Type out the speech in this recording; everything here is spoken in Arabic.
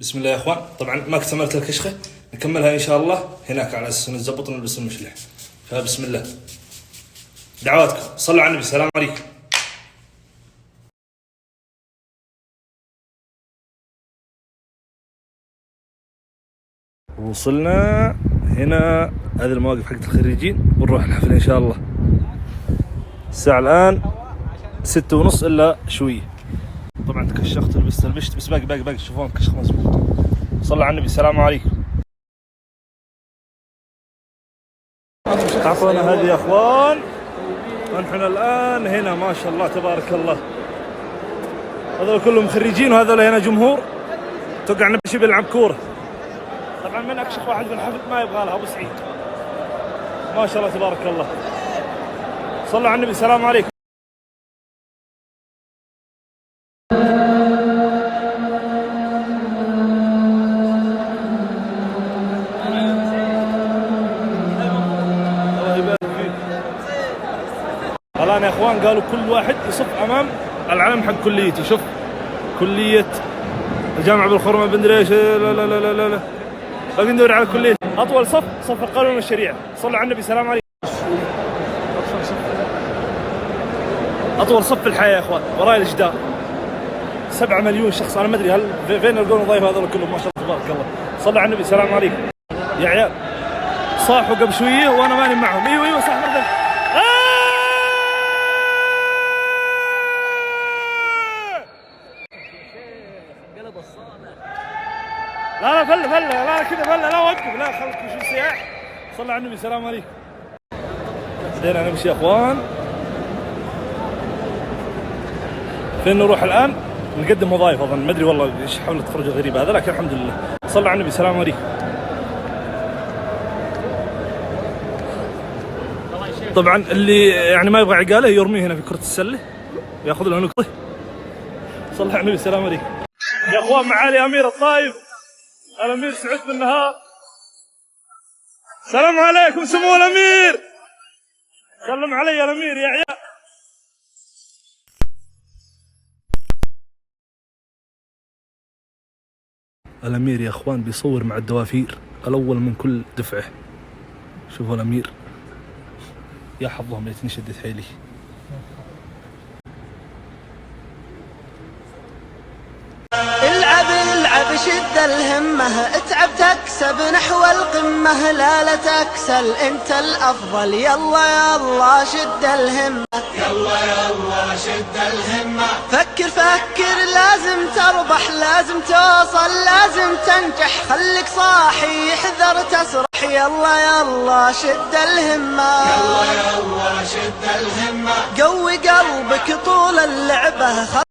بسم الله يا اخوان. طبعا ما كملت الكشخه، نكملها ان شاء الله هناك على اساس نتزبط ونلبس المشلح. فبسم الله، دعواتكم، صلوا على النبي، السلام عليكم. وصلنا هنا، هذه المواقف حقت الخريجين، ونروح الحفله ان شاء الله. الساعه الان 6:30 الا شويه. طبعا تكشخت ولبست البشت، بس باقي تشوفون الكشخ مزبوط. صلوا على النبي، السلام عليكم. اعطونا هذه يا اخوان، ونحن الان هنا ما شاء الله تبارك الله. هذول كلهم خريجين، وهذول هنا جمهور. توقع النبي شي بيلعب كوره. طبعا من اكشخ واحد في الحفل ما يبغى لها ابو سعيد، ما شاء الله تبارك الله. صلوا على النبي، السلام عليكم. الآن يا اخوان قالوا كل واحد يصف امام العلم حق كليته. شوف كلية الجامعة بالخرمة بندري ايش، لا باقي ندور على كلية. اطول صف القانون والشريعة. صلوا على النبي، السلام عليكم. اطول صف في الحياة يا اخوان، وراي الجدار 7 مليون شخص. انا ما ادري هل فين يلقون وظائف هذول كلهم، ما شاء الله تبارك الله. صلوا على النبي، السلام عليكم. يا عيال صاحوا قبل شوية وانا ماني معهم. ايوه صح مرة. لا فله لا كذا فله، لا وقف، لا خلك شو سياح. صلى على النبي، السلام عليكم. بدينا نمشي يا اخوان. فين نروح الان؟ نقدم وظائف اظن، ما ادري والله ايش حول التخرج الغريب هذا، لكن الحمد لله. صلى على النبي، السلام عليكم. طبعا اللي يعني ما يبغى عقاله يرميه هنا في كرة السلة، ياخذ له نقطة. صلى على النبي، السلام عليكم. يا اخوان معالي امير الطايف الامير سعود بن نهار. السلام عليكم سمو الامير. سلم علي يا الامير يا عيال. الامير يا اخوان بيصور مع الدوافير الاول من كل دفعه. شوفوا الامير، يا حظهم ليتني شدت حيلي. العب شد الهمة، اتعب تكسب نحو القمة، لا تكسل انت الافضل. يلا شد الهمة، يلا شد الهمة. فكر لازم تربح، لازم توصل، لازم تنجح. خليك صاحي احذر تسرح. يلا شد الهمة، يلا شد الهمة. قوي قلبك طول اللعبة.